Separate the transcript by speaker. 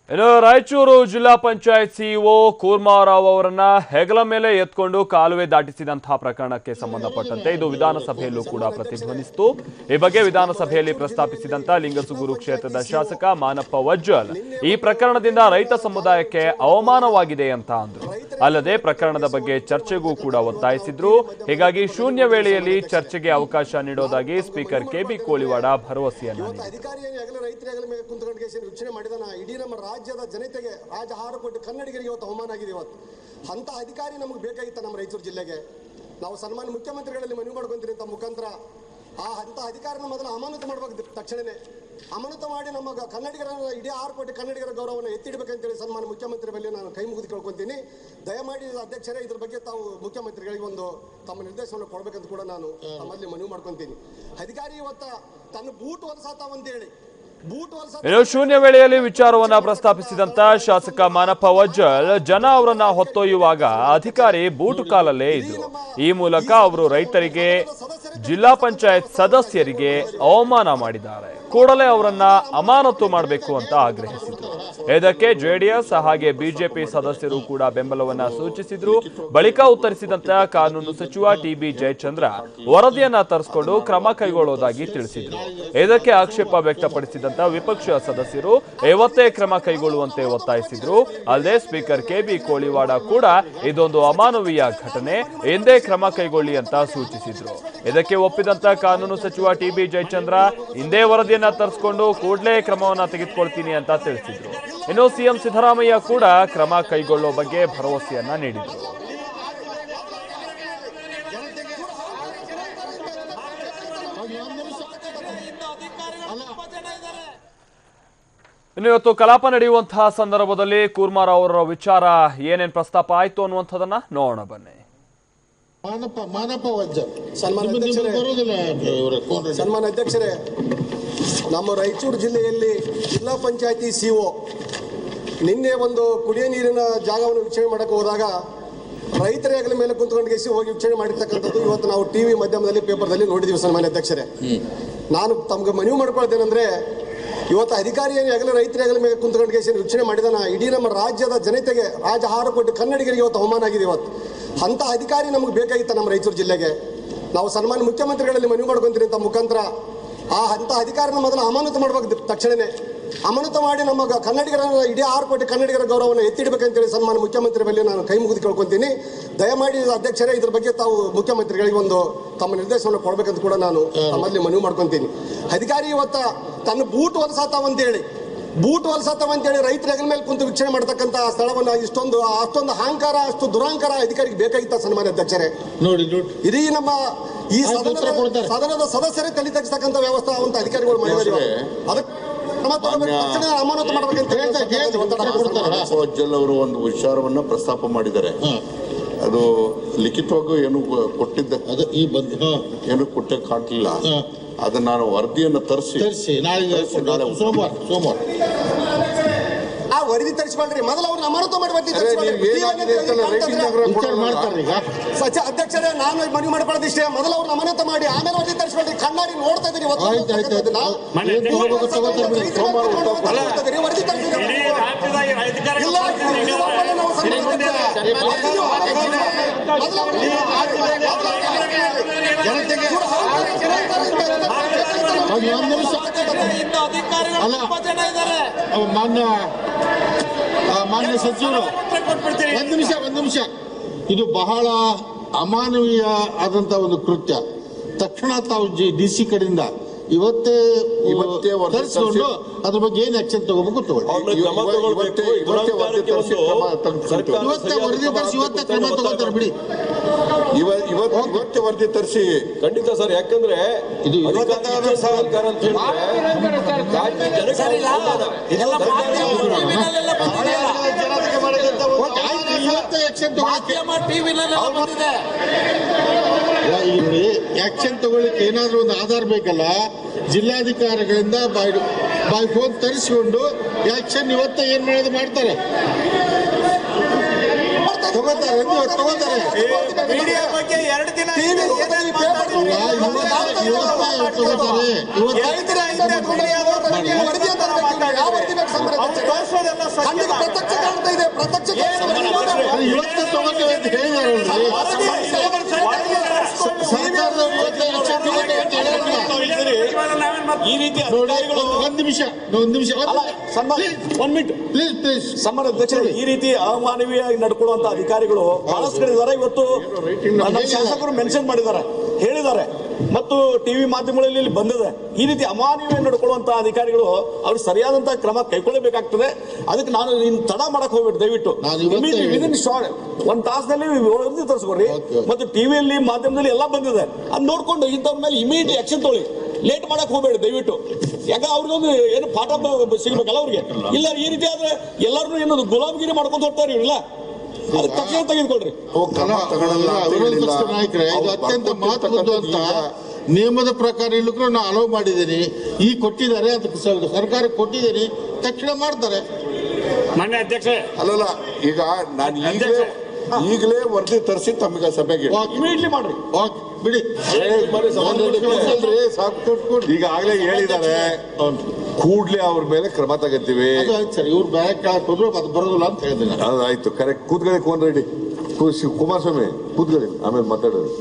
Speaker 1: ಇನ್ನು ರಾಯಚೂರು ಜಿಲ್ಲಾ ಪಂಚಾಯತ್ ಸಿಇಒ ಕೂರ್ಮಾರಾವ್ ಅವರನ್ನ ಹೆಗಲ ಮೇಲೆ ಎತ್ಕೊಂಡು ಕಾಲುವೆ ದಾಟಿಸಿದಂತಹ ಪ್ರಕರಣಕ್ಕೆ ಸಂಬಂಧಪಟ್ಟಂತೆ ಇದು ವಿಧಾನಸಭೆಯಲ್ಲೂ ಕೂಡ ಪ್ರತಿಧ್ವನಿಸಿತು। ಈ ಬಗ್ಗೆ ವಿಧಾನಸಭೆಯಲ್ಲಿ ಪ್ರಸ್ತಾಪಿಸಿದಂತ ಲಿಂಗಸುಗೂರು ಕ್ಷೇತ್ರದ ಶಾಸಕ ಮಾನಪ್ಪ ವಜ್ಜಲ್ ಈ ಪ್ರಕರಣದಿಂದ ರೈತ ಸಮುದಾಯಕ್ಕೆ ಅವಮಾನವಾಗಿದೆ ಅಂತ ಅಂದ್ರು। ಅಲ್ಲದೆ ಪ್ರಕರಣದ ಬಗ್ಗೆ ಚರ್ಚೆಗೂ ಕೂಡ ಒತ್ತಾಯಿಸಿದ್ರು। ಹೀಗಾಗಿ ಶೂನ್ಯ ವೇಳೆಯಲ್ಲಿ ಚರ್ಚೆಗೆ ಅವಕಾಶ ನೀಡೋದಾಗಿ ಸ್ಪೀಕರ್ ಕೆಬಿ ಕೋಳಿವಾಡ ಭರವಸೆಯನ್ನ ನೀಡಿದರು।
Speaker 2: ರಾಜ್ಯದ ಜನತೆಗೆ ರಾಜ್ಯ 6 ಕೋಟಿ ಕನ್ನಡಿಗರಿಗೆ ಇವತ್ತು ಅವಮಾನ ಆಗಿದೆ। ಇವತ್ತು ಅಂತ ಅಧಿಕಾರಿ ನಮಗೆ ಬೇಕಾಗಿತ್ತು ನಮ್ಮ ರಾಯಚೂರು ಜಿಲ್ಲೆಗೆ। ನಾವು ಸನ್ಮಾನ್ಯ ಮುಖ್ಯಮಂತ್ರಿಗಳಲ್ಲಿ ಮನವಿ ಮಾಡ್ಕೊಂತೀರಿ ಅಂತ ಮುಖಾಂತರ ಅಂತ ಅಧಿಕಾರಿನ ಮೊದಲು ಅಮಾನತು ಮಾಡಬೇಕು। ತಕ್ಷಣನೇ ಅಮಾನತು ಮಾಡಿ ನಮ್ಮ ಕನ್ನಡಿಗರ ಇಡೀ 6 ಕೋಟಿ ಕನ್ನಡಿಗರ ಗೌರವವನ್ನು ಎತ್ತಿಡಬೇಕಂತೇಳಿ ಸನ್ಮಾನ್ಯ ಮುಖ್ಯಮಂತ್ರಿ ಬಳಿ ನಾನು ಕೈ ಮುಗಿದು ಕೇಳ್ಕೊಂತೀನಿ। ದಯಮಾಡಿ ಅಧ್ಯಕ್ಷರೇ ಇದ್ರ ಬಗ್ಗೆ ತಾವು ಮುಖ್ಯಮಂತ್ರಿಗಳಿಗೆ ಒಂದು ತಮ್ಮ ನಿರ್ದೇಶನವನ್ನು ಕೊಡಬೇಕಂತ ಕೂಡ ನಾನು ತಮ್ಮಲ್ಲಿ ಮನವಿ ಮಾಡ್ಕೊಂತೀನಿ। ಅಧಿಕಾರಿ ಇವತ್ತು ತನ್ನ ಬೂಟ್ ಹೊಲಸಾತಾವಂತೇಳಿ
Speaker 1: ಇನ್ನು ಶೂನ್ಯ ವೇಳೆಯಲ್ಲಿ ವಿಚಾರವನ್ನ ಪ್ರಸ್ತಾಪಿಸಿದಂತ ಶಾಸಕ ಮಾನಪ್ಪ ವಜ್ಜಲ್ ಜನ ಅವರನ್ನ ಹೊತ್ತೊಯ್ಯುವಾಗ ಅಧಿಕಾರಿ ಬೂಟು ಕಾಲಲ್ಲೇ ಇದ್ರು। ಈ ಮೂಲಕ ಅವರು ರೈತರಿಗೆ ಜಿಲ್ಲಾ ಪಂಚಾಯತ್ ಸದಸ್ಯರಿಗೆ ಅವಮಾನ ಮಾಡಿದ್ದಾರೆ। ಕೂಡಲೇ ಅವರನ್ನ ಅಮಾನತು ಮಾಡಬೇಕು ಅಂತ ಆಗ್ರಹಿಸಿದ್ರು। ಇದಕ್ಕೆ ಜೆಡಿಎಸ್ ಹಾಗೆ ಬಿಜೆಪಿ ಸದಸ್ಯರು ಕೂಡ ಬೆಂಬಲವನ್ನ ಸೂಚಿಸಿದ್ರು। ಬಳಿಕ ಉತ್ತರಿಸಿದಂತ ಕಾನೂನು ಸಚಿವ ಟಿಬಿ ಜಯಚಂದ್ರ ವರದಿಯನ್ನ ತರಿಸಿಕೊಂಡು ಕ್ರಮ ಕೈಗೊಳ್ಳುವುದಾಗಿ ತಿಳಿಸಿದ್ರು। ಇದಕ್ಕೆ ಆಕ್ಷೇಪ ವ್ಯಕ್ತಪಡಿಸಿದಂತ ವಿಪಕ್ಷ ಸದಸ್ಯರು ಇವತ್ತೇ ಕ್ರಮ ಕೈಗೊಳ್ಳುವಂತೆ ಒತ್ತಾಯಿಸಿದ್ರು। ಅಲ್ಲದೆ ಸ್ಪೀಕರ್ ಕೆಬಿ ಕೋಳಿವಾಡ ಕೂಡ ಇದೊಂದು ಅಮಾನವೀಯ ಘಟನೆ, ಎಂದೇ ಕ್ರಮ ಕೈಗೊಳ್ಳಿ ಅಂತ ಸೂಚಿಸಿದ್ರು। ಇದಕ್ಕೆ ಒಪ್ಪಿದಂತ ಕಾನೂನು ಸಚಿವ ಟಿಬಿ ಜಯಚಂದ್ರ ಇಂದೇ ವರದಿಯನ್ನ ತರಿಸಿಕೊಂಡು ಕೂಡಲೇ ಕ್ರಮವನ್ನ ತೆಗೆದುಕೊಳ್ತೀನಿ ಅಂತ ತಿಳಿಸಿದ್ರು। ಇನ್ನು ಸಿಎಂ ಸಿದ್ದರಾಮಯ್ಯ ಕೂಡ ಕ್ರಮ ಕೈಗೊಳ್ಳೋ ಬಗ್ಗೆ ಭರವಸೆಯನ್ನ ನೀಡಿದ್ರು। ಇನ್ನು ಇವತ್ತು ಕಲಾಪ ನಡೆಯುವಂತಹ ಸಂದರ್ಭದಲ್ಲಿ ಕೂರ್ಮಾರಾವ್ ಅವರ ವಿಚಾರ ಏನೇನ್ ಪ್ರಸ್ತಾಪ ಆಯ್ತು ಅನ್ನುವಂಥದ್ದನ್ನ ನೋಡೋಣ ಬನ್ನಿ।
Speaker 2: ಮಾನಪ್ಪ ವಜ್ಜಲ್ ಸನ್ಮಾನ್ಯ ಅಧ್ಯಕ್ಷರೇ, ನಮ್ಮ ರಾಯಚೂರು ಜಿಲ್ಲೆಯಲ್ಲಿ ಜಿಲ್ಲಾ ಪಂಚಾಯತಿ ಸಿಒ ನಿನ್ನೆ ಒಂದು ಕುಡಿಯ ನೀರಿನ ಜಾಗವನ್ನು ವೀಕ್ಷಣೆ ಮಾಡಕ್ಕೆ ಹೋದಾಗ ರೈತರ ಹೆಗಲ ಮೇಲೆ ಕುಂತ್ಕೊಂಡು ಹೋಗಿ ವೀಕ್ಷಣೆ ಮಾಡಿರ್ತಕ್ಕಂಥದ್ದು ಇವತ್ತು ನಾವು ಟಿವಿ ಮಾಧ್ಯಮದಲ್ಲಿ ಪೇಪರ್ದಲ್ಲಿ ನೋಡಿದ್ದೀವಿ ಸನ್ಮಾನ್ಯ ಅಧ್ಯಕ್ಷರೇ। ನಾನು ತಮ್ಗೆ ಮನವಿ ಮಾಡ್ಕೊಳ್ತೇನೆಂದ್ರೆ, ಇವತ್ತು ಅಧಿಕಾರಿಯನ್ನು ಹೆಗಲ ರೈತರ ಹೆಗಲ ಮೇಲೆ ಕುಂತ್ಕೊಂಡು ವೀಕ್ಷಣೆ ಮಾಡಿದಾನ ಇಡೀ ನಮ್ಮ ರಾಜ್ಯದ ಜನತೆಗೆ ರಾಜ್ಯ 6 ಕೋಟಿ ಕನ್ನಡಿಗರಿಗೆ ಇವತ್ತು ಅವಮಾನ ಆಗಿದೆ। ಇವತ್ತು ಅಂತ ಅಧಿಕಾರಿ ನಮಗೆ ಬೇಕಾಗಿತ್ತು ನಮ್ಮ ರಾಯಚೂರು ಜಿಲ್ಲೆಗೆ। ನಾವು ಸನ್ಮಾನ್ಯ ಮುಖ್ಯಮಂತ್ರಿಗಳಲ್ಲಿ ಮನವಿ ಮಾಡ್ಕೊಂತೀರಿ ಅಂತ ಮುಖಾಂತರ ಅಂತ ಅಧಿಕಾರಿನ ಮೊದಲು ಅಮಾನತು ಮಾಡಬೇಕು। ತಕ್ಷಣನೇ ಅಮಾನತು ಮಾಡಿ ನಮ್ಮ ಕನ್ನಡಿಗರ ಇಡೀ 6 ಕೋಟಿ ಕನ್ನಡಿಗರ ಗೌರವವನ್ನು ಎತ್ತಿಡಬೇಕಂತೇಳಿ ಸನ್ಮಾನ್ಯ ಮುಖ್ಯಮಂತ್ರಿ ಬಳಿ ನಾನು ಕೈ ಮುಗಿದು ಕೇಳ್ಕೊಂತೀನಿ। ದಯಮಾಡಿ ಅಧ್ಯಕ್ಷರೇ ಇದ್ರ ಬಗ್ಗೆ ತಾವು ಮುಖ್ಯಮಂತ್ರಿಗಳಿಗೆ ಒಂದು ತಮ್ಮ ನಿರ್ದೇಶನವನ್ನು ಕೊಡಬೇಕಂತ ಕೂಡ ನಾನು ತಮ್ಮಲ್ಲಿ ಮನವಿ ಮಾಡ್ಕೊಂತೀನಿ। ಅಧಿಕಾರಿ ಇವತ್ತು ತನ್ನ ಬೂಟ್ ಹೊಲಸಾತಾವಂತೇಳಿ ರೈತರ ಹೆಗಲ ಮೇಲೆ ಕುಂತು ವೀಕ್ಷಣೆ ಮಾಡತಕ್ಕಂತ ಸ್ಥಳವನ್ನ ಅಷ್ಟೊಂದು ಅಹಂಕಾರ, ಅಷ್ಟು ದುರಹಂಕಾರ ಅಧಿಕಾರಿಗೆ ಬೇಕಾಗಿತ್ತ ಸನ್ಮಾನ್ಯ ಅಧ್ಯಕ್ಷರೇ? ನೋಡಿ ಇಡೀ ನಮ್ಮ ಈ ಸದನದ ಸದಸ್ಯರೇ ತಲೆ ತಗ್ಗಿಸ್ತಕ್ಕಂಥ ವ್ಯವಸ್ಥೆ ಅಂತ ಅಧಿಕಾರಿಗಳು ಮಾಡಿದ್ದಾರೆ। ಅದಕ್ಕೆ ಅಮಾನತು ಮಾಡಬೇಕಂತ
Speaker 3: ವಜ್ಜಲ್ ಅವರು ಒಂದು ವಿಚಾರವನ್ನ ಪ್ರಸ್ತಾಪ ಮಾಡಿದ್ದಾರೆ। ಅದು ಲಿಖಿತವಾಗೂ ಏನು ಕೊಟ್ಟಿದ್ದ ಏನು ಕೊಟ್ಟ ಕಾಣಲಿಲ್ಲ। ಅದನ್ನ ನಾನು ವರದಿಯನ್ನು ತರಿಸಿ ನಾಳೆ ಸೋಮವಾರ
Speaker 2: ಆ ವರದಿ ತರಿಸ್ಕೊಳ್ರಿ, ಮೊದಲು ಅವ್ರನ್ನ ಅಮಾನತು ಮಾಡಿ ಅಧ್ಯಕ್ಷರೇ, ನಾನು ಮನವಿ ಮಾಡ್ಕೊಳ್ಳೋದು ಇಷ್ಟೇ, ಮೊದಲು ಅವ್ರನ್ನ ಅಮಾನತು ಮಾಡಿ ಆಮೇಲೆ ವರದಿ ತರಿಸ್ಕೊಳ್ರಿ। ಕಣ್ಣಾಡಿ ನೋಡ್ತಾ ಇದ್ದೀರಿ ವರದಿ
Speaker 4: ಮಾನ್ಯ ಸಚಿವರು ಒಂದು ನಿಮಿಷ ಇದು ಬಹಳ ಅಮಾನವೀಯ ಆದಂತ ಒಂದು ಕೃತ್ಯ। ತಕ್ಷಣ ತಾವು ಡಿಸಿ ಕಡೆಯಿಂದ ಇವತ್ತೇ ತರಿಸಿಕೊಂಡು ಅದ್ರ ಬಗ್ಗೆ ಏನ್ ಆಕ್ಷನ್ ತಗೋಬೇಕು ತಗೊಳ್ಳಿ। ಇವತ್ತೇ ವರದಿ ತರಿಸಿ ಇವತ್ತೇ ಕ್ರಮ ತಗೋತಾರೆ ಬಿಡಿ।
Speaker 3: ಇವತ್ತೇ ವರದಿ ತರಿಸಿ
Speaker 5: ಖಂಡಿತ ಸರ್, ಯಾಕಂದ್ರೆ ಇದು ಸರ್ಕಾರ ಅಂತ
Speaker 4: ಆಕ್ಷನ್ ತಗೊಳ್ಳಿಕ್ಕೆ ಏನಾದ್ರೂ ಒಂದು ಆಧಾರ ಬೇಕಲ್ಲ। ಜಿಲ್ಲಾಧಿಕಾರಿಗಳಿಂದ ಬಾಯ್ ಫೋನ್ ತರಿಸಿಕೊಂಡು ಆಕ್ಷನ್ ಇವತ್ತೇ ಏನ್ ಮಾಡೋದು ಮಾಡ್ತಾರೆ, ತಗೋತಾರೆ।
Speaker 2: ಖಂಡಿತ ಪ್ರತ್ಯಕ್ಷ ಕಾಣ್ತಾ ಇದೆ. ಪ್ರತ್ಯಕ್ಷ
Speaker 4: ಇವತ್ತು ತಗೋತೇವೆ ಅಂತ
Speaker 5: ಈ ರೀತಿ
Speaker 4: ಒಂದ್ ನಿಮಿಷ ಪ್ಲೀಸ್
Speaker 5: ಸನ್ಮಾನ್ಯ ಅಧ್ಯಕ್ಷರೇ, ಈ ರೀತಿ ಅಮಾನವೀಯವಾಗಿ ನಡ್ಕೊಳ್ಳುವಂತ ಅಧಿಕಾರಿಗಳು ಬಹಳಷ್ಟು ಕಡೆ ಇದ್ದಾರೆ. ಇವತ್ತು ನಮ್ಮ ಶಾಸಕರು ಮೆನ್ಷನ್ ಮಾಡಿದ್ದಾರೆ, ಹೇಳಿದ್ದಾರೆ, ಮತ್ತು ಟಿವಿ ಮಾಧ್ಯಮಗಳಲ್ಲಿ ಇಲ್ಲಿ ಬಂದಿದೆ. ಈ ರೀತಿ ಅಮಾನವೀಯ ನಡ್ಕೊಳ್ಳುವಂತ ಅಧಿಕಾರಿಗಳು ಅವ್ರು ಸರಿಯಾದಂತ ಕ್ರಮ ಕೈಗೊಳ್ಳಬೇಕಾಗ್ತದೆ. ಅದಕ್ಕೆ ನಾನು ತಡ ಮಾಡಕ್ ಹೋಗ್ಬಿಟ್ಟು ದಯವಿಟ್ಟು ವಿದಿನ್ ಶಾರ್ಟ್ 1 ತಾಸಿನಲ್ಲಿ ವರದಿ ತರಿಸ್ಕೊಡ್ರಿ. ಮತ್ತು ಟಿವಿಯಲ್ಲಿ ಮಾಧ್ಯಮದಲ್ಲಿ ಎಲ್ಲ ಬಂದಿದೆ, ಅದ್ ನೋಡ್ಕೊಂಡು ಇಂಥವ್ರ ಮೇಲೆ ಇಮಿಡಿಯೇಟ್ ಆಕ್ಷನ್ ತೊಗೊಳ್ಳಿ. ಲೇಟ್ ಮಾಡಕ್ ಹೋಗ್ಬೇಡಿ ದಯವಿಟ್ಟು. ಯಾಕ ಅವ್ರಿಗೊಂದು ಏನು ಪಾಠ ಸಿಗ್ಬೇಕಲ್ಲ ಅವ್ರಿಗೆ. ಇಲ್ಲ ಈ ರೀತಿ ಆದ್ರೆ ಎಲ್ಲರೂ ಏನದು ಗುಲಾಮಗಿರಿ ಮಾಡ್ಕೊಂಡು ಹೋಗ್ತಾರೆ ಇವ್ರಿಲ್ಲ. ಅದಕ್ಕೆ ತಕ್ಷಣ ತೆಗೆದುಕೊಳ್ರಿ.
Speaker 4: ನಾಯಕರೇ, ಇದು ಅತ್ಯಂತ ಮಹತ್ವದ್ದು ಅಂತ ನಿಯಮದ ಪ್ರಕಾರ ಇಲ್ಲೂ ನಾನು ಅಲೋ ಮಾಡಿದ್ದೀನಿ. ಈ ಕೊಟ್ಟಿದ್ದಾರೆ, ಅದಕ್ಕೆ ಸರ್ಕಾರಕ್ಕೆ ಕೊಟ್ಟಿದ್ದೀನಿ, ತಕ್ಷಣ ಮಾಡ್ತಾರೆ.
Speaker 5: ಮಾನ್ಯ ಅಧ್ಯಕ್ಷ,
Speaker 3: ಅಲ್ಲಲ್ಲ, ಈಗ ನಾನು ಈಗಲೇ ವರದಿ ತರಿಸಿ ತಮಗೆ ಸಭೆಗೆ
Speaker 5: ಇಮಿಡಿಯೇಟ್ಲಿ ಮಾಡ್ರಿ.
Speaker 4: ಬಿಡಿ,
Speaker 3: ಈಗಾಗಲೇ ಹೇಳಿದ್ದಾರೆ, ಕೂಡ್ಲೆ ಅವ್ರ ಮೇಲೆ ಕ್ರಮ ತಗೋತೀವಿ.
Speaker 4: ಸರ್, ಇವ್ರು ಬ್ಯಾಗ್ ಹೋದ್ರು ಅದು ಬರೋದಿಲ್ಲ ಅಂತ ಹೇಳಿದ್ದೀನಿ.
Speaker 3: ಆಯ್ತು, ಕರೆಕ್ಟ್. ಕೂತ್ಕೊಳ್ಳಿ, ಕೋನ್ ರೆಡ್ಡಿ, ಕುಮಾರಸ್ವಾಮಿ ಕೂತ್ಕೊಳ್ಳಿ, ಆಮೇಲೆ ಮಾತಾಡೋದು.